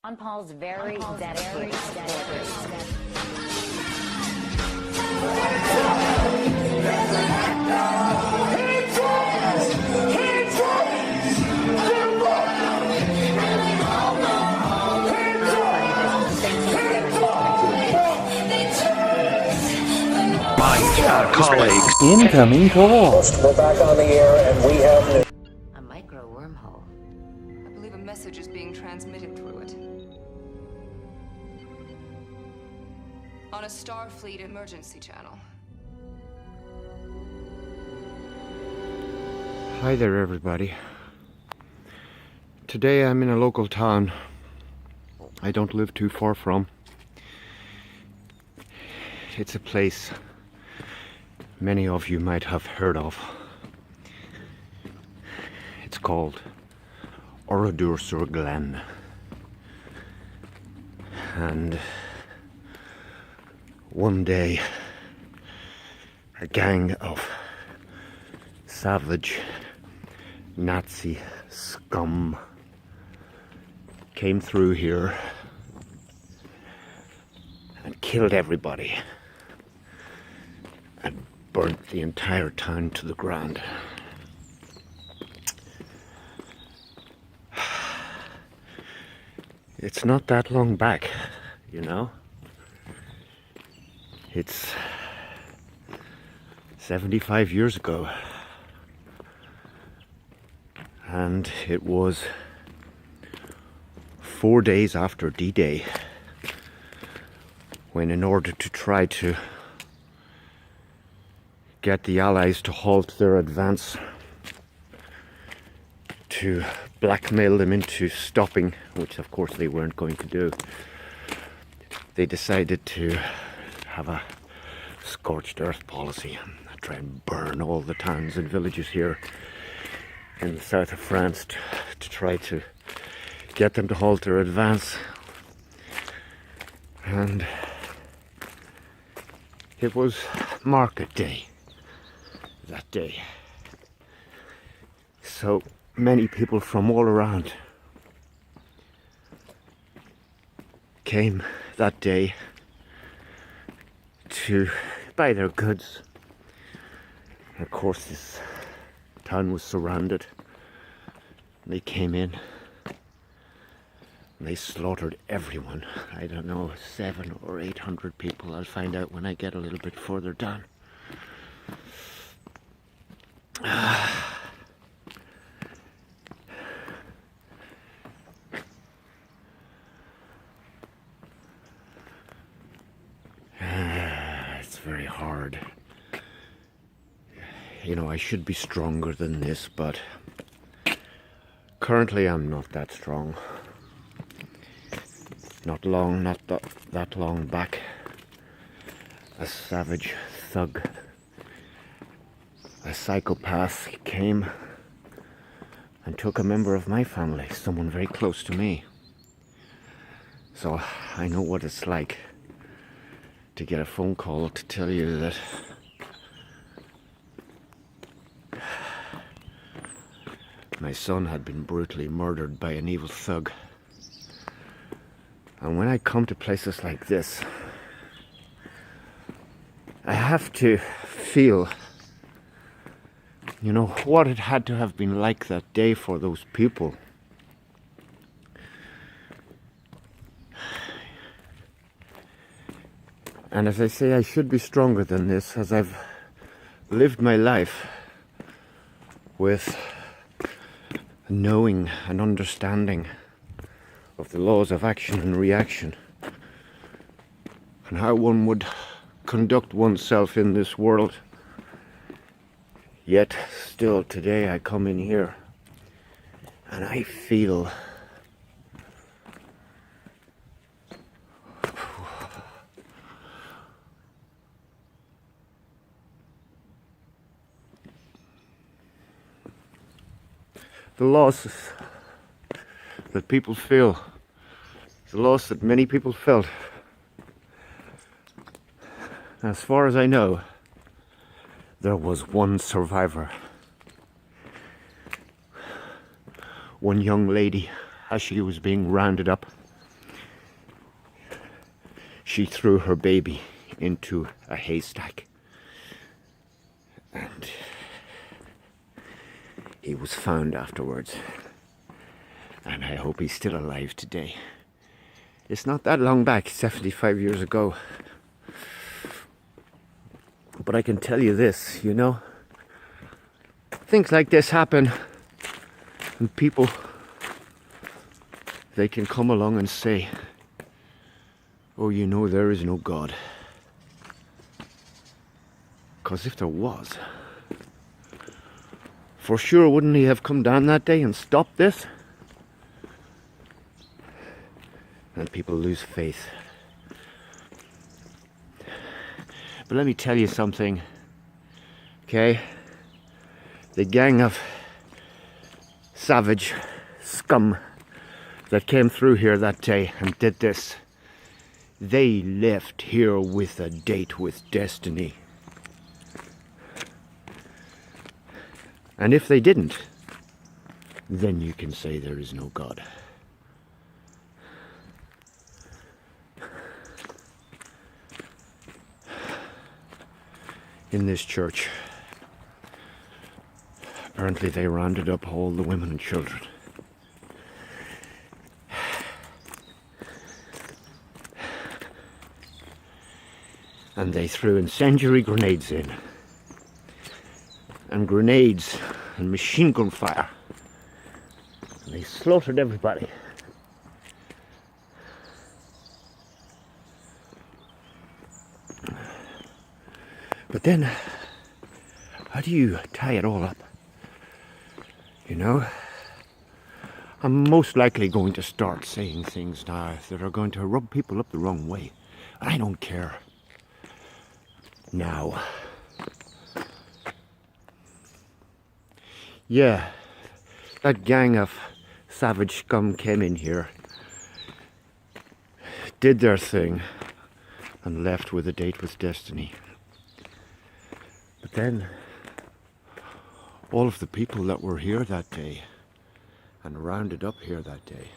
Ron Paul's very dedicated supporters. Colleagues. Incoming calls. We're back on the air and we have A micro wormhole. I believe a message is being transmitted through it. On a Starfleet emergency channel. Hi there, everybody. Today I'm in a local town I don't live too far from. It's a place many of you might have heard of. It's called Oradour-sur-Glane. And one day a gang of savage Nazi scum came through here and killed everybody and burnt the entire town to the ground. It's not that long back, you know. It's 75 years ago. And it was 4 days after D-Day, when in order to try to get the Allies to halt their advance, to blackmail them into stopping, which of course they weren't going to do, they decided to have a scorched earth policy and try and burn all the towns and villages here in the south of France to try to get them to halt their advance. And it was market day that day, so many people from all around came that day to buy their goods. And of course this town was surrounded. They came in and they slaughtered everyone. I don't know, 700 or 800 people. I'll find out when I get a little bit further down. It's very hard. You know, I should be stronger than this, but currently I'm not that strong. Not that long back, a savage thug, a psychopath came and took a member of my family, someone very close to me. So I know what it's like to get a phone call to tell you that my son had been brutally murdered by an evil thug. And when I come to places like this, I have to feel, you know, what it had to have been like that day for those people. And as I say, I should be stronger than this, as I've lived my life with knowing and understanding of the laws of action and reaction, and how one would conduct oneself in this world. Yet still today I come in here and I feel the loss that people feel, the loss that many people felt. As far as I know, there was one survivor. One young lady, as she was being rounded up she threw her baby into a haystack. And he was found afterwards. And I hope he's still alive today. It's not that long back, 75 years ago. But I can tell you this, you know, things like this happen, and people, they can come along and say, oh, you know, there is no God. Because if there was, for sure wouldn't he have come down that day and stopped this? And people lose faith. But let me tell you something, okay? The gang of savage scum that came through here that day and did this, they left here with a date with destiny. And if they didn't, then you can say there is no God. In this church, apparently they rounded up all the women and children. And they threw incendiary grenades in. And grenades and machine gun fire. And they slaughtered everybody. But then, how do you tie it all up? You know, I'm most likely going to start saying things now that are going to rub people up the wrong way. I don't care. Now. Yeah, that gang of savage scum came in here, did their thing, and left with a date with destiny. But then, all of the people that were here that day and rounded up here that day,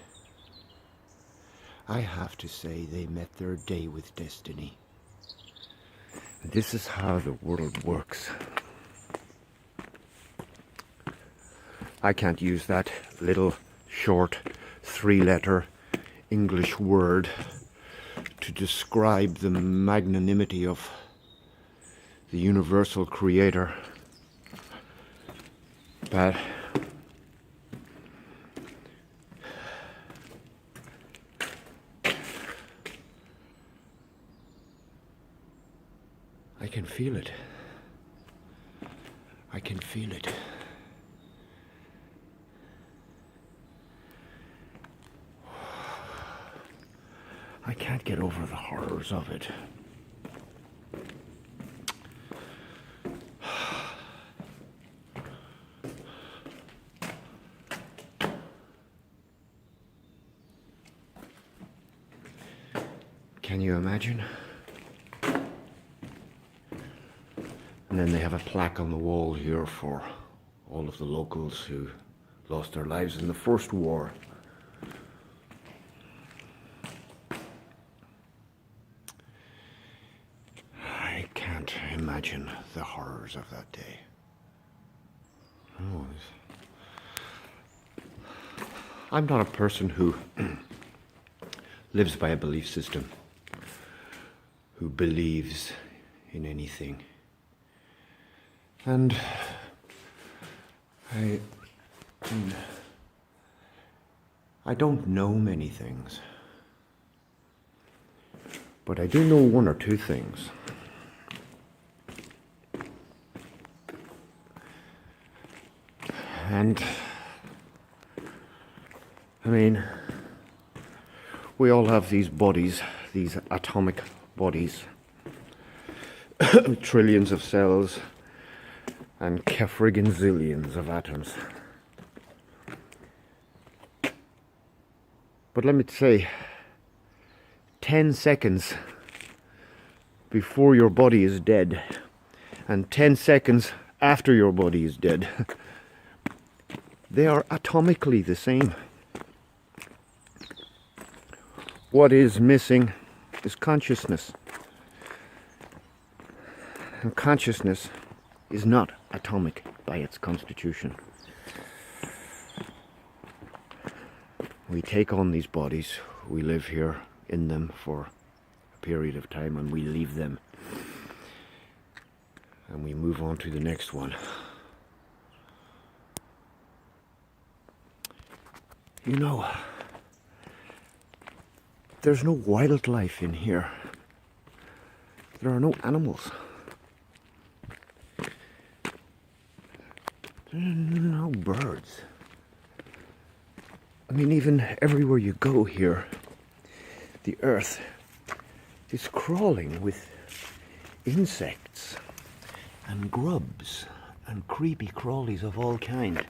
I have to say they met their day with destiny. And this is how the world works. I can't use that little short 3-letter English word to describe the magnanimity of the universal creator, but I can feel it. I can feel it. I can't get over the horrors of it. Can you imagine? And then they have a plaque on the wall here for all of the locals who lost their lives in the First War. I can't imagine the horrors of that day. Oh, I'm not a person who lives by a belief system, who believes in anything. And I don't know many things, but I do know one or two things. And I mean, we all have these bodies, these atomic bodies, trillions of cells and friggin' zillions of atoms. But let me say, 10 seconds before your body is dead and 10 seconds after your body is dead, they are atomically the same. What is missing is consciousness. And consciousness is not atomic by its constitution. We take on these bodies, we live here in them for a period of time, and we leave them. And we move on to the next one. You know, there's no wildlife in here. There are no animals. There are no birds. I mean, even everywhere you go here, the earth is crawling with insects and grubs and creepy crawlies of all kind.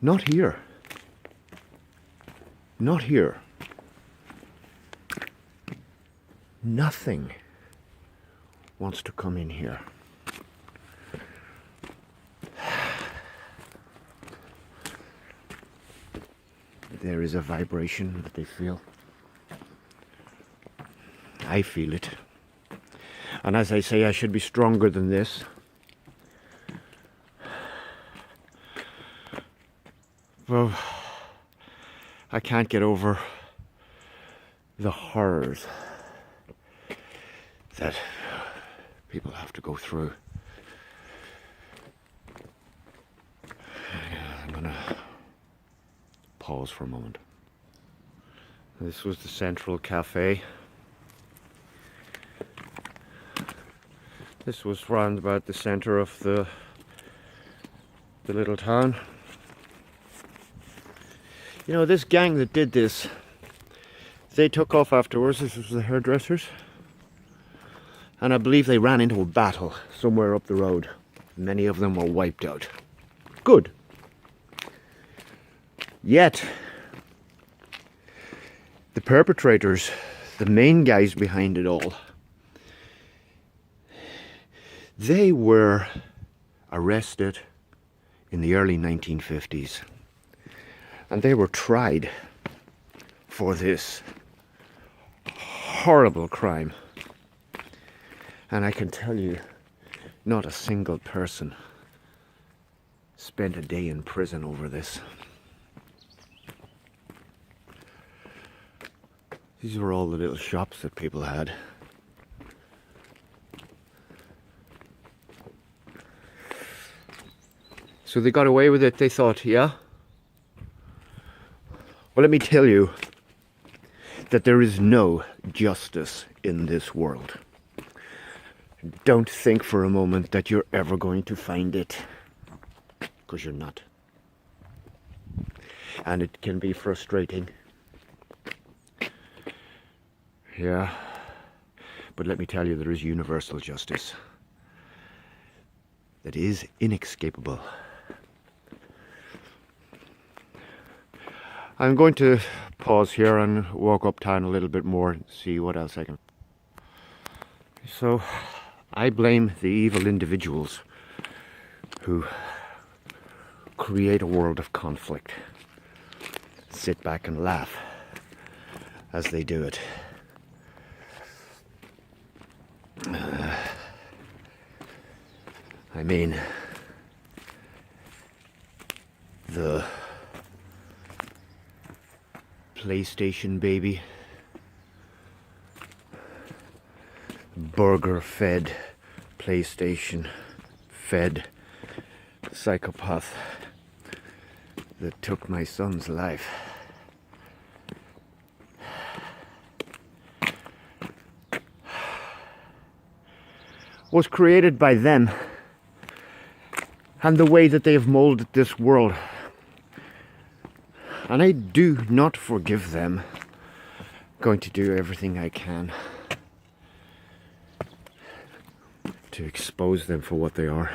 Not here. Not here. Nothing wants to come in here. There is a vibration that they feel. I feel it. And as I say, I should be stronger than this. Well, I can't get over the horrors that people have to go through. I'm gonna pause for a moment. This was the Central Cafe. This was round about the center of the little town. You know, this gang that did this, they took off afterwards. This was the hairdressers. And I believe they ran into a battle somewhere up the road. Many of them were wiped out. Good. Yet, the perpetrators, the main guys behind it all, they were arrested in the early 1950s. And they were tried for this horrible crime. And I can tell you, not a single person spent a day in prison over this. These were all the little shops that people had. So they got away with it, they thought, yeah? Well, let me tell you that there is no justice in this world. Don't think for a moment that you're ever going to find it, because you're not. And it can be frustrating. Yeah, but let me tell you, there is universal justice that is inescapable. I'm going to pause here and walk uptown a little bit more and see what else I can. So, I blame the evil individuals who create a world of conflict. Sit back and laugh as they do it. I mean, the PlayStation baby, burger fed, PlayStation fed psychopath that took my son's life. Was created by them and the way that they have molded this world. And I do not forgive them. Going to do everything I can to expose them for what they are.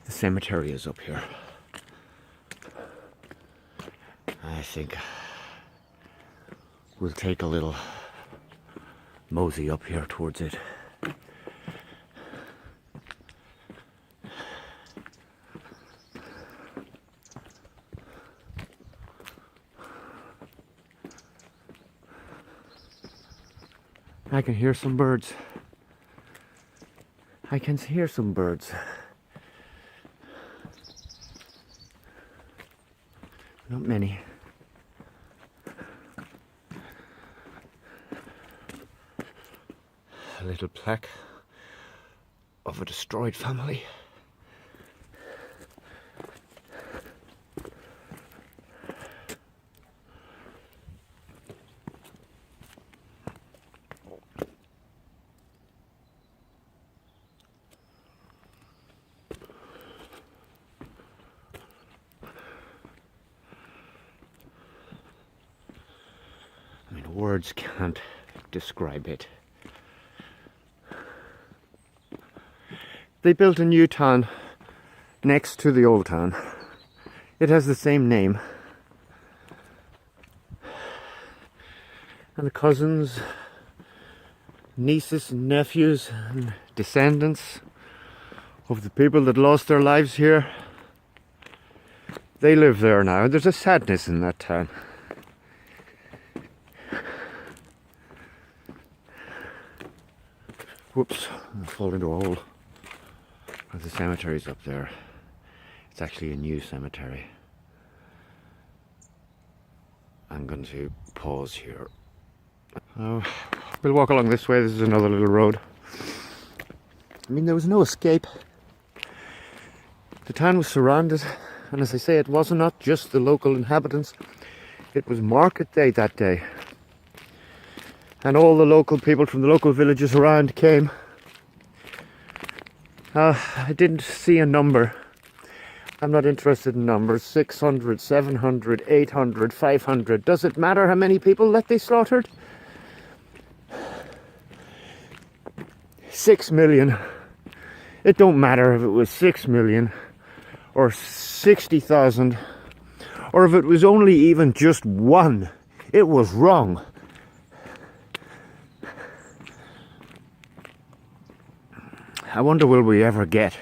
The cemetery is up here. I think we'll take a little mosey up here towards it. I can hear some birds. I can hear some birds. Not many. A little plaque of a destroyed family. I mean, words can't describe it. They built a new town next to the old town. It has the same name. And the cousins, nieces and nephews and descendants of the people that lost their lives here, they live there now. There's a sadness in that town. Whoops, I fall into a hole. The cemetery's up there. It's actually a new cemetery. I'm going to pause here. We'll walk along this way. This is another little road. I mean, there was no escape. The town was surrounded, and as I say, it was not just the local inhabitants. It was market day that day. And all the local people from the local villages around came. I didn't see a number. I'm not interested in numbers. 600, 700, 800, 500. Does it matter how many people that they slaughtered? 6 million. It don't matter if it was 6 million or 60,000 or if it was only even just one. It was wrong. I wonder, will we ever get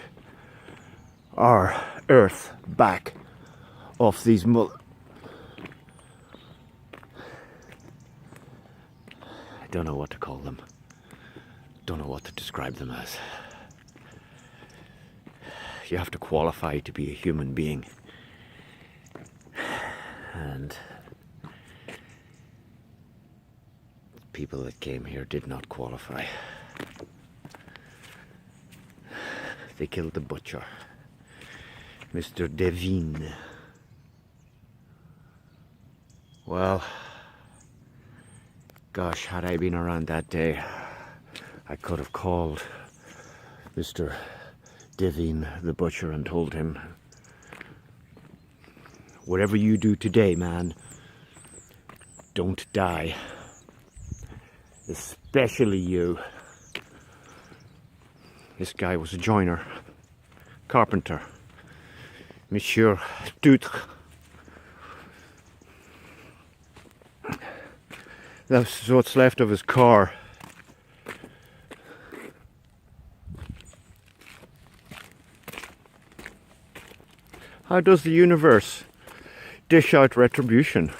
our Earth back off these I don't know what to call them. Don't know what to describe them as. You have to qualify to be a human being. And people that came here did not qualify. They killed the butcher, Mr. Devine. Well, gosh, had I been around that day, I could have called Mr. Devine, the butcher, and told him, whatever you do today, man, don't die. Especially you. This guy was a joiner, carpenter, Monsieur Dutre. That's what's left of his car. How does the universe dish out retribution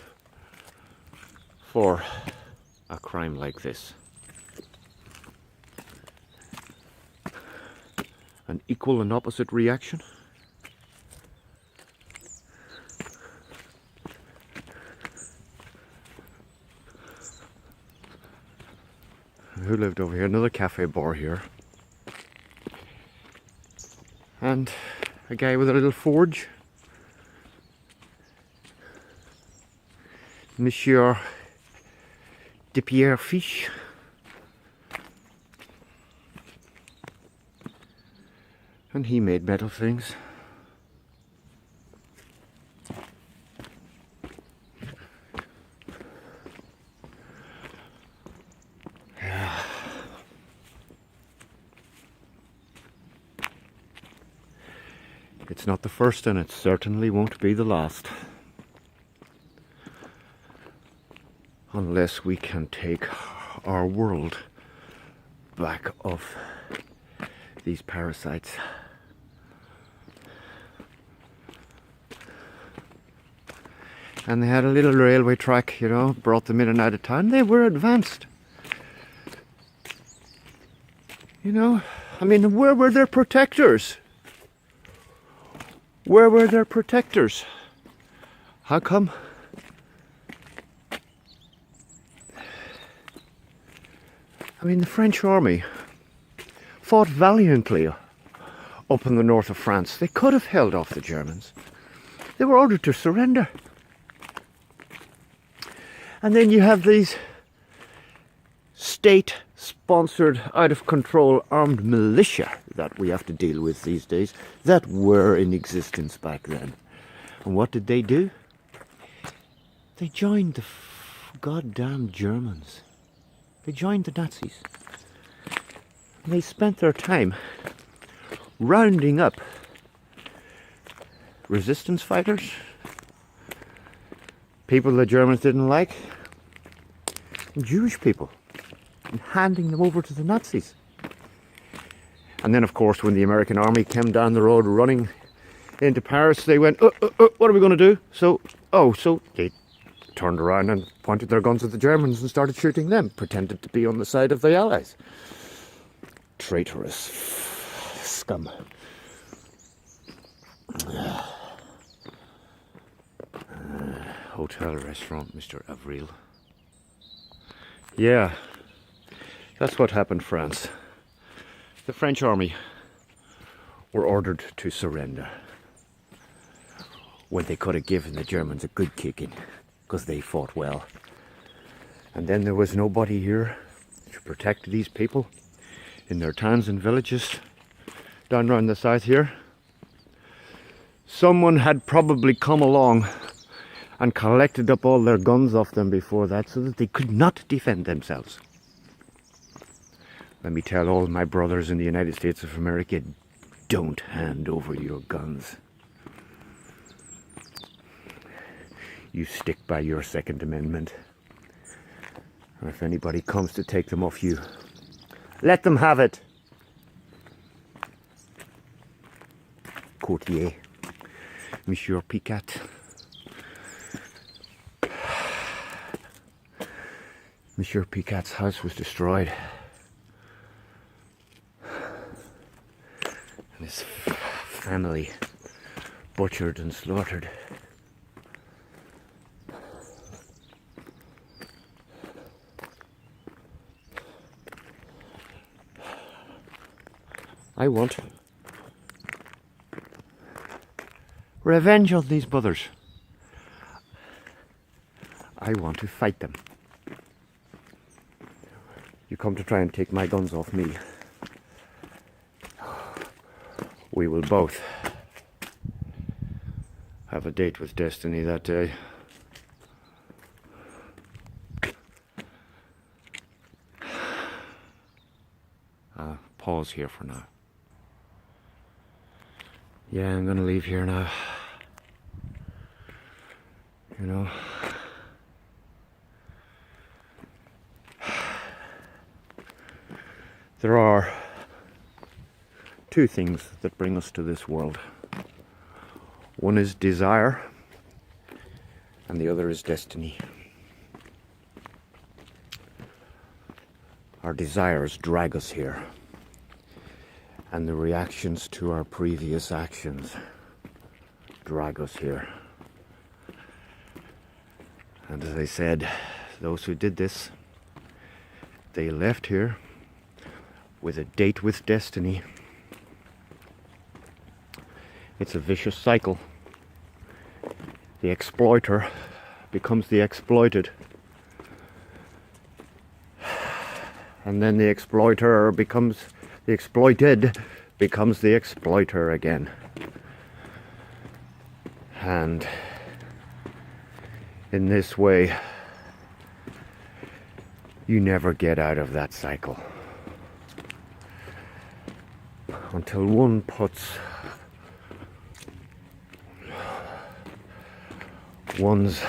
for a crime like this? An equal and opposite reaction? Who lived over here? Another cafe bar here. And a guy with a little forge. Monsieur de Pierrefiche. And he made metal things. Yeah. It's not the first, and it certainly won't be the last. Unless we can take our world back off these parasites. And they had a little railway track, you know, brought them in and out of town. They were advanced. You know, I mean, where were their protectors? Where were their protectors? How come? I mean, the French army fought valiantly up in the north of France. They could have held off the Germans. They were ordered to surrender. And then you have these state-sponsored, out-of-control armed militia that we have to deal with these days, that were in existence back then. And what did they do? They joined the goddamn Germans. They joined the Nazis. And they spent their time rounding up resistance fighters, people the Germans didn't like, and Jewish people, and handing them over to the Nazis. And then, of course, when the American army came down the road running into Paris, they went, what are we going to do? So they turned around and pointed their guns at the Germans and started shooting them, pretended to be on the side of the Allies. Traitorous scum. Hotel restaurant, Mr. Avril. Yeah, that's what happened, France. The French army were ordered to surrender when they could have given the Germans a good kicking, because they fought well. And then there was nobody here to protect these people in their towns and villages down around the south here. Someone had probably come along and collected up all their guns off them before that, so that they could not defend themselves. Let me tell all my brothers in the United States of America, don't hand over your guns. You stick by your Second Amendment. And if anybody comes to take them off you, let them have it. Courtier, Monsieur Picat. Monsieur Picat's house was destroyed. And his family butchered and slaughtered. I want revenge on these brothers. I want to fight them. You come to try and take my guns off me. We will both have a date with destiny that day. Pause here for now. Yeah, I'm gonna leave here now. You know. There are two things that bring us to this world. One is desire, and the other is destiny. Our desires drag us here, and the reactions to our previous actions drag us here. And as I said, those who did this, they left here with a date with destiny. It's a vicious cycle. The exploiter becomes the exploited. And then the exploiter becomes the exploited, becomes the exploiter again. And in this way, you never get out of that cycle until one puts one's...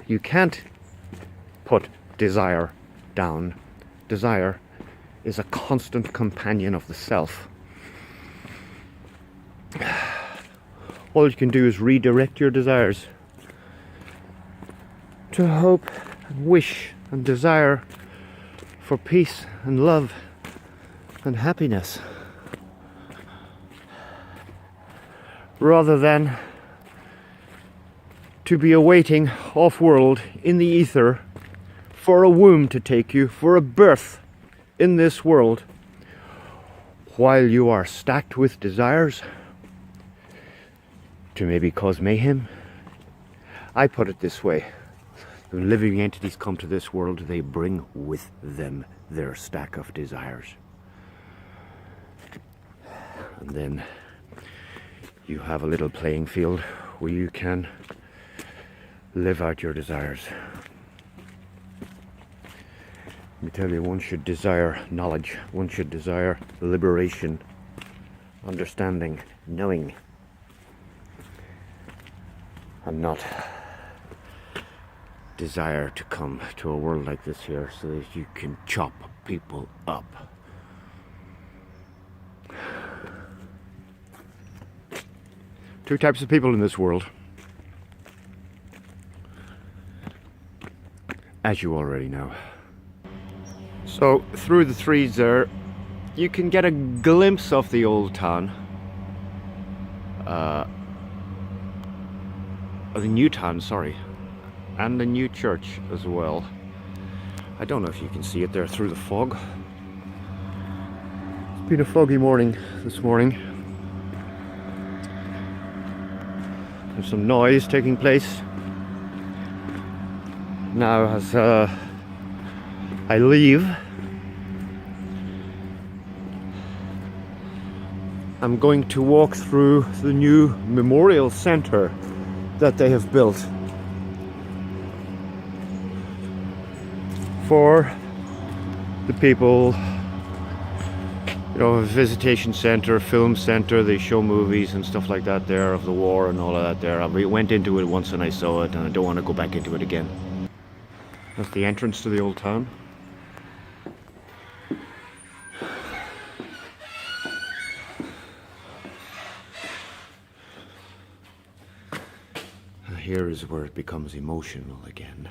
you can't put desire down. Desire is a constant companion of the self. All you can do is redirect your desires to hope and wish and desire for peace and love and happiness, rather than to be awaiting off-world in the ether for a womb to take you, for a birth in this world, while you are stacked with desires to maybe cause mayhem. I put it this way: when living entities come to this world, they bring with them their stack of desires. And then you have a little playing field where you can live out your desires. Let me tell you, one should desire knowledge, one should desire liberation, understanding, knowing, and not desire to come to a world like this here so that you can chop people up. Two types of people in this world, as you already know. So through the trees there, you can get a glimpse of the old town, the new town, sorry, and the new church as well. I don't know if you can see it there through the fog. It's been a foggy morning this morning. There's some noise taking place now as I leave. I'm going to walk through the new memorial center that they have built for the people. You know, a visitation center, film center, they show movies and stuff like that there of the war and all of that there. I went into it once and I saw it, and I don't want to go back into it again. That's the entrance to the old town. Here is where it becomes emotional again.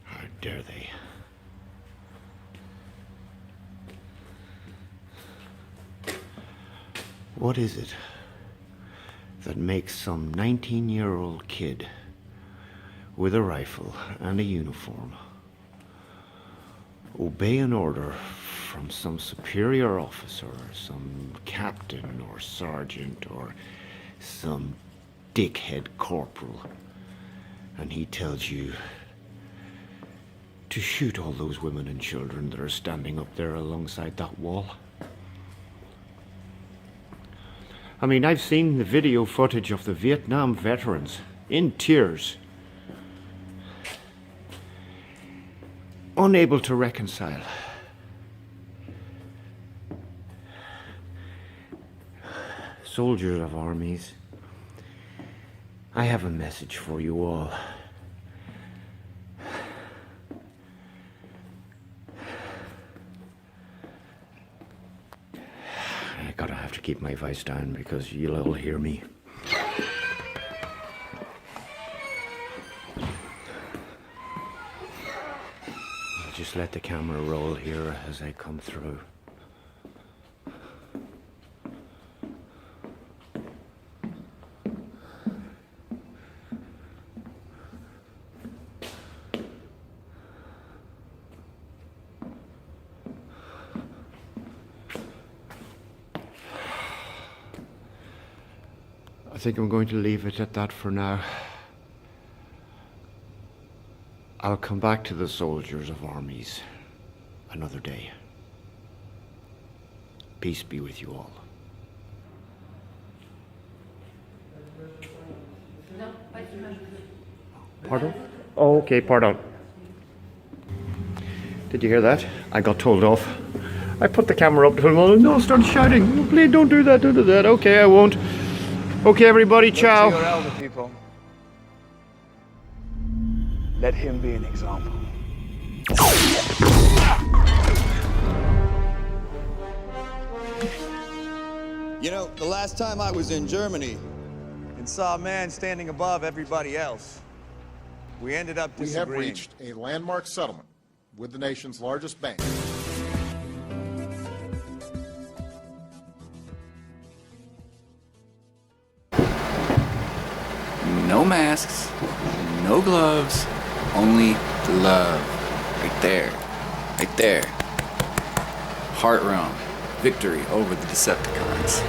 How dare they? What is it that makes some 19-year-old kid with a rifle and a uniform obey an order from some superior officer, some captain or sergeant or some dickhead corporal, and he tells you to shoot all those women and children that are standing up there alongside that wall? I mean, I've seen the video footage of the Vietnam veterans in tears, unable to reconcile. Soldiers of armies, I have a message for you all. I have to keep my voice down because you'll all hear me. I'll just let the camera roll here as I come through. I think I'm going to leave it at that for now. I'll come back to the soldiers of armies another day. Peace be with you all. Pardon? Oh, okay, pardon. Did you hear that? I got told off. I put the camera up to him and no, started shouting. Oh, please don't do that, don't do that. Okay, I won't. Okay, everybody, ciao. Look to your elder people. Let him be an example. You know, the last time I was in Germany And saw a man standing above everybody else. We ended up We have disagreeing. reached a landmark settlement with the nation's largest bank. No masks, no gloves, only love. Right there. Right there. Heart realm. Victory over the Decepticons.